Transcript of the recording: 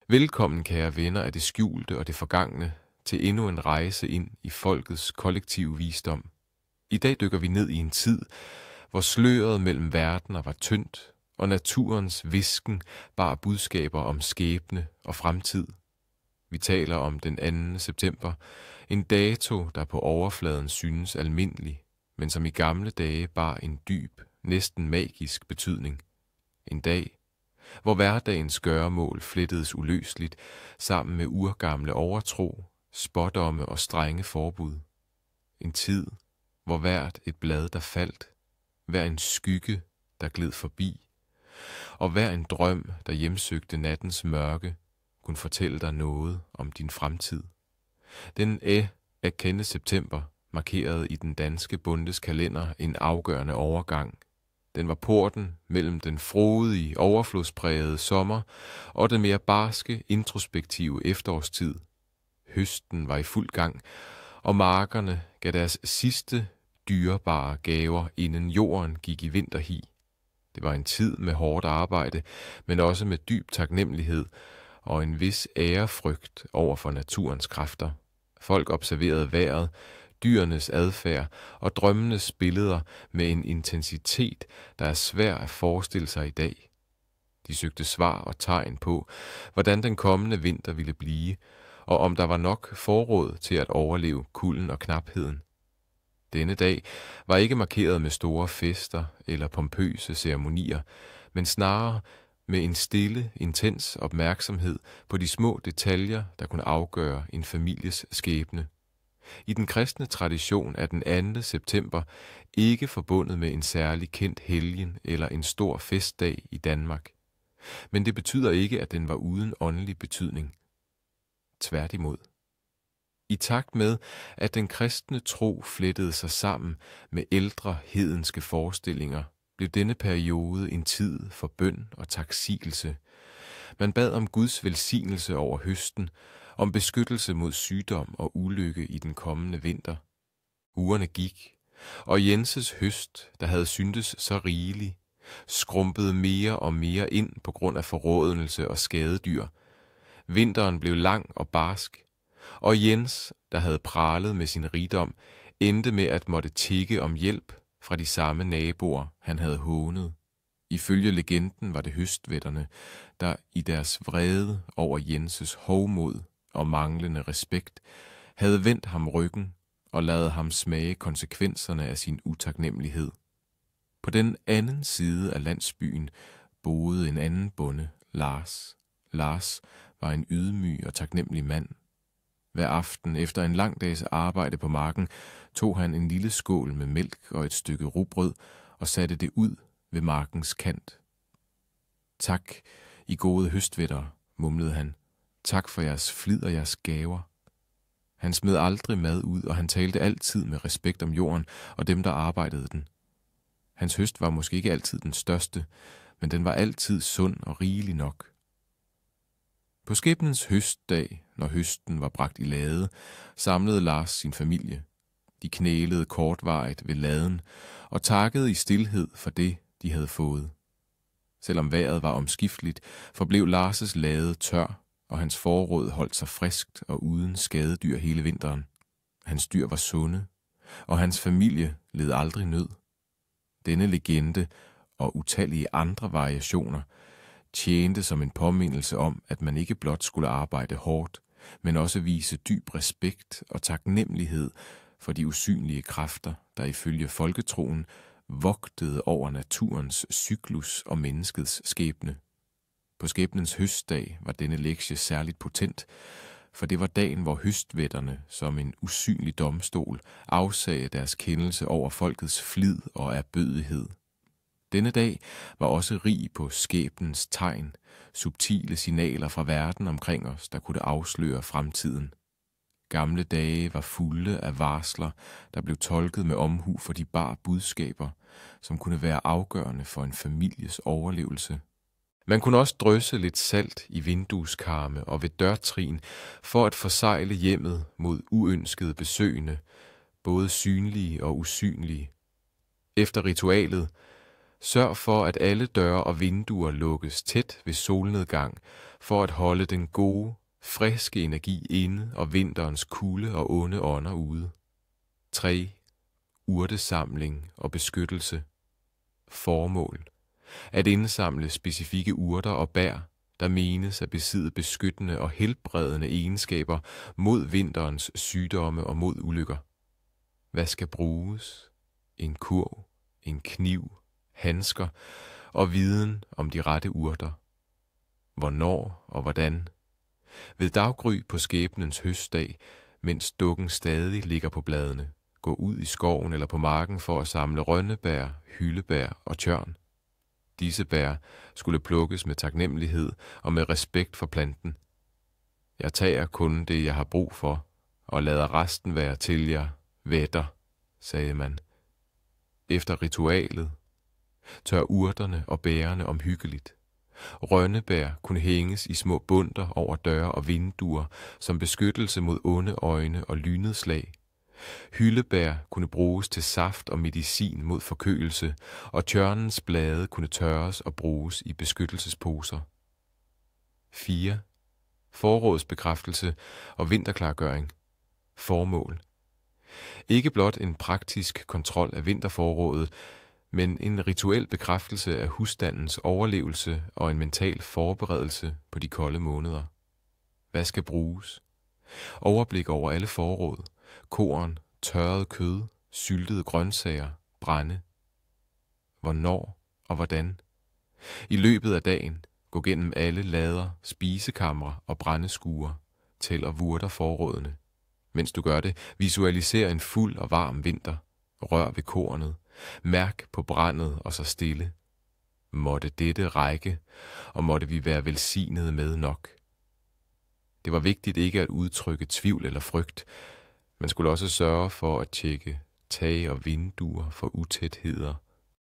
Velkommen, kære venner af det skjulte og det forgangne, til endnu en rejse ind i folkets kollektive visdom. I dag dykker vi ned i en tid, hvor sløret mellem verdener var tyndt, og naturens hvisken bar budskaber om skæbne og fremtid. Vi taler om den 2. september, en dato, der på overfladen synes almindelig, men som i gamle dage bar en dyb, næsten magisk betydning. En dag, hvor hverdagens gøremål flettedes uløseligt sammen med urgamle overtro, spådomme og strenge forbud. En tid, hvor hvert et blad, der faldt, hver en skygge, der gled forbi, og hver en drøm, der hjemsøgte nattens mørke, kunne fortælle dig noget om din fremtid. Den erkendte september markerede i den danske bondes kalender en afgørende overgang. Den var porten mellem den frodige, overflodsprægede sommer og den mere barske, introspektive efterårstid. Høsten var i fuld gang, og markerne gav deres sidste dyrebare gaver, inden jorden gik i vinterhi. Det var en tid med hårdt arbejde, men også med dyb taknemmelighed og en vis ærefrygt over for naturens kræfter. Folk observerede vejret, dyrenes adfærd og drømmenes billeder med en intensitet, der er svær at forestille sig i dag. De søgte svar og tegn på, hvordan den kommende vinter ville blive, og om der var nok forråd til at overleve kulden og knapheden. Denne dag var ikke markeret med store fester eller pompøse ceremonier, men snarere med en stille, intens opmærksomhed på de små detaljer, der kunne afgøre en families skæbne. I den kristne tradition er den 2. september ikke forbundet med en særlig kendt helgen eller en stor festdag i Danmark. Men det betyder ikke, at den var uden åndelig betydning. Tværtimod. I takt med, at den kristne tro flettede sig sammen med ældre hedenske forestillinger, blev denne periode en tid for bøn og taksigelse. Man bad om Guds velsignelse over høsten, om beskyttelse mod sygdom og ulykke i den kommende vinter. Ugerne gik, og Jenses høst, der havde syntes så rigelig, skrumpede mere og mere ind på grund af forrådnelse og skadedyr. Vinteren blev lang og barsk, og Jens, der havde pralet med sin rigdom, endte med at måtte tigge om hjælp fra de samme naboer, han havde hånet. Ifølge legenden var det høstvætterne, der i deres vrede over Jenses hovmod og manglende respekt, havde vendt ham ryggen og ladet ham smage konsekvenserne af sin utaknemmelighed. På den anden side af landsbyen boede en anden bonde, Lars. Lars var en ydmyg og taknemmelig mand. Hver aften efter en lang dags arbejde på marken tog han en lille skål med mælk og et stykke rugbrød og satte det ud ved markens kant. Tak, I gode høstvættere, mumlede han. Tak for jeres flid og jeres gaver. Han smed aldrig mad ud, og han talte altid med respekt om jorden og dem, der arbejdede den. Hans høst var måske ikke altid den største, men den var altid sund og rigelig nok. På skæbnens høstdag, når høsten var bragt i lade, samlede Lars sin familie. De knælede kortvarigt ved laden og takkede i stilhed for det, de havde fået. Selvom vejret var omskifteligt, forblev Lars' lade tør, og hans forråd holdt sig friskt og uden skadedyr hele vinteren. Hans dyr var sunde, og hans familie led aldrig nød. Denne legende og utallige andre variationer tjente som en påmindelse om, at man ikke blot skulle arbejde hårdt, men også vise dyb respekt og taknemmelighed for de usynlige kræfter, der ifølge folketroen vogtede over naturens cyklus og menneskets skæbne. På skæbnens høstdag var denne lektie særligt potent, for det var dagen, hvor høstvætterne som en usynlig domstol afsagde deres kendelse over folkets flid og erbødighed. Denne dag var også rig på skæbnens tegn, subtile signaler fra verden omkring os, der kunne afsløre fremtiden. Gamle dage var fulde af varsler, der blev tolket med omhu for de bar budskaber, som kunne være afgørende for en families overlevelse. Man kunne også drysse lidt salt i vindueskarme og ved dørtrin for at forsegle hjemmet mod uønskede besøgende, både synlige og usynlige. Efter ritualet Sørg for, at alle døre og vinduer lukkes tæt ved solnedgang, for at holde den gode, friske energi inde og vinterens kulde og onde ånder ude. 3. Urtesamling og beskyttelse. Formål: at indsamle specifikke urter og bær, der menes at besidde beskyttende og helbredende egenskaber mod vinterens sygdomme og mod ulykker. Hvad skal bruges? En kurv, en kniv, handsker og viden om de rette urter. Hvornår og hvordan? Ved daggry på skæbnens høstdag, mens dukken stadig ligger på bladene. Gå ud i skoven eller på marken for at samle rønnebær, hyldebær og tjørn. Disse bær skulle plukkes med taknemmelighed og med respekt for planten. Jeg tager kun det, jeg har brug for, og lader resten være til jer, vætter, sagde man. Efter ritualet tør urterne og bærene omhyggeligt. Rønnebær kunne hænges i små bundter over døre og vinduer som beskyttelse mod onde øjne og lynedslag. Hyldebær kunne bruges til saft og medicin mod forkølelse, og tjørnens blade kunne tørres og bruges i beskyttelsesposer. 4. Forrådsbekræftelse og vinterklargøring. Formål: ikke blot en praktisk kontrol af vinterforrådet, men en rituel bekræftelse af husstandens overlevelse og en mental forberedelse på de kolde måneder. Hvad skal bruges? Overblik over alle forråd, korn, tørret kød, syltede grøntsager, brænde. Hvornår og hvordan? I løbet af dagen gå gennem alle lader, spisekamre og brændeskuer, tæl og vurter forrådene. Mens du gør det, visualiser en fuld og varm vinter. Rør ved kornet. Mærk på brændet og så stille. Måtte dette række, og måtte vi være velsignede med nok. Det var vigtigt ikke at udtrykke tvivl eller frygt. Man skulle også sørge for at tjekke tag og vinduer for utætheder